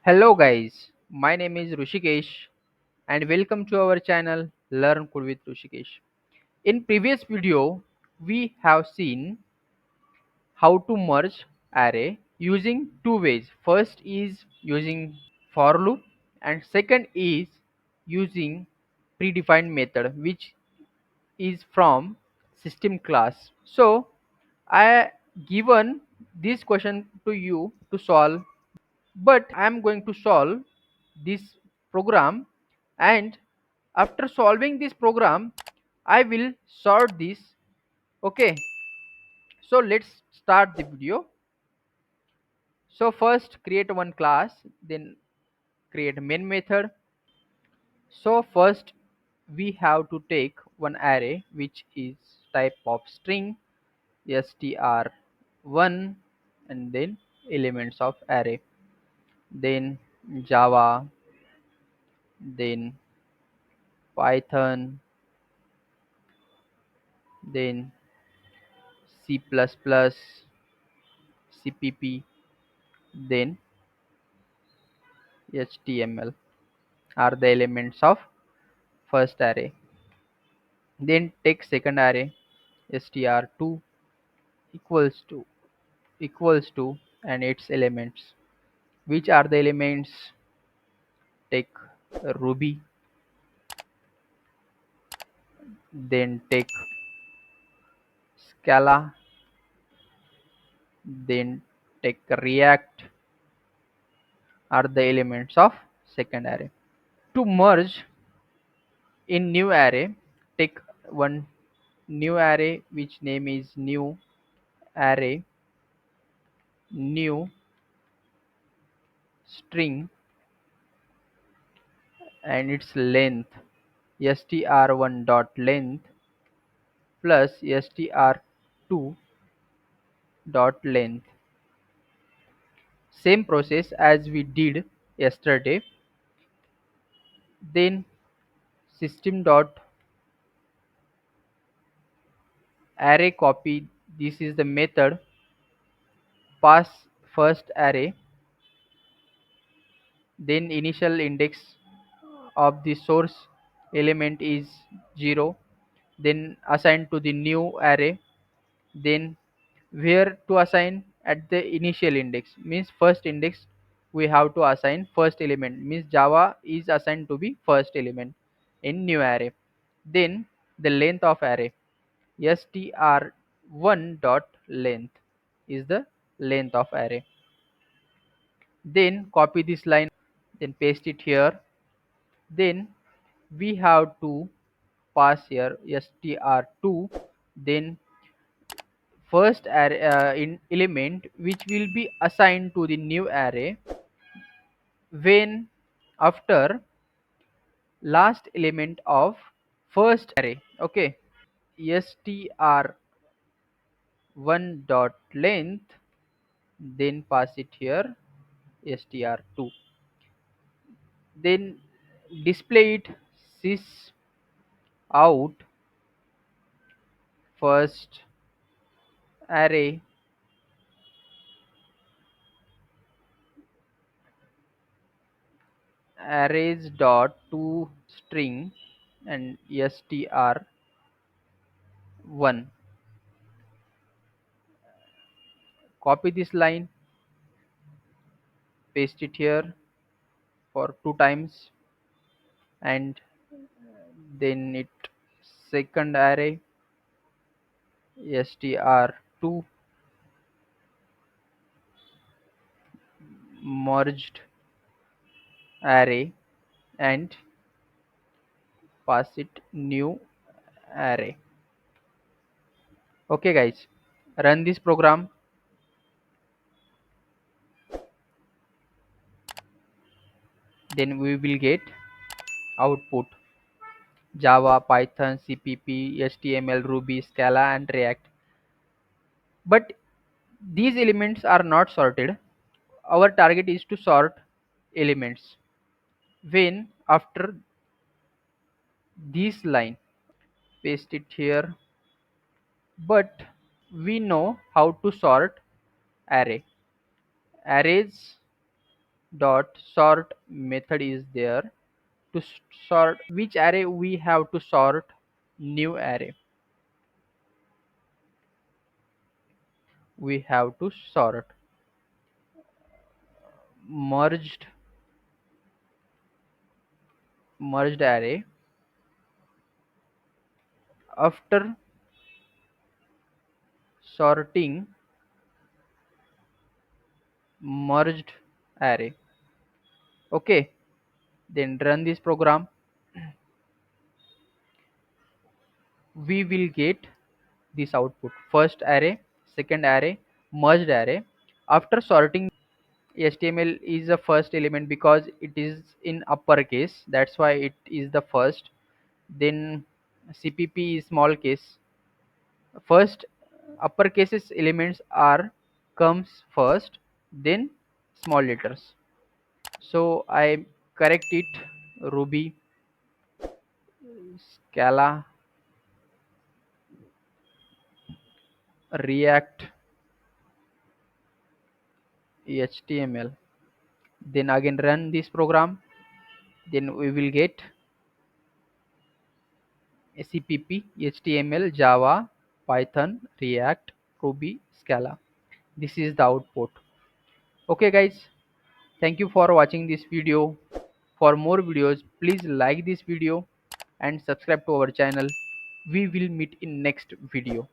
Hello guys, my name is Rushikesh and welcome to our channel Learn Code with Rushikesh. In previous video, we have seen how to merge array using two ways. First is using for loop and second is using predefined method which is from system class. So I given this question to you to solve, but I am going to solve this program, and after solving this program I will sort this. Okay, so let's start the video. So first create one class, then create main method. So first we have to take one array which is type of string str1 and then elements of array, then Java, then Python, then C++, CPP, then HTML are the elements of first array. Then take second array str2 equals to and its elements. Which are the elements? Take Ruby, then take Scala, then take React are the elements of second array. To merge in new array, take one new array which name is new array, new string, and its length str1 dot length plus str2 dot length. Same process as we did yesterday. Then system dot array copy, this is the method, pass first array, then initial index of the source element is 0, then assign to the new array, then where to assign at the initial index means first index we have to assign first element means Java is assigned to be first element in new array. Then the length of array str1 dot length is the length of array. Then copy this line, then paste it here. Then we have to pass here str2, then first array in element which will be assigned to the new array when after last element of first array. Okay, str1 dot length, then pass it here str2, then display it sys out first array arrays dot to string and str1. Copy this line, paste it here for two times, and then it second array str2 merged array and pass it new array. Okay guys, run this program. Then we will get output Java, Python, CPP, HTML, Ruby, Scala and React. But these elements are not sorted. Our target is to sort elements when after this line. Paste it here. But we know how to sort array. Arrays dot sort method is there to sort which array we have to sort. New array we have to sort. Merged array. After sorting merged array. Okay, then run this program. We will get this output: first array, second array, merged array. After sorting, HTML is the first element because it is in uppercase, that's why it is the first. Then CPP is small case. First uppercases elements are comes first, then small letters. So I correct it: Ruby, Scala, React, HTML. Then again run this program. Then we will get CPP, HTML, Java, Python, React, Ruby, Scala. This is the output. Okay guys, thank you for watching this video. For more videos, please like this video and subscribe to our channel. We will meet in next video.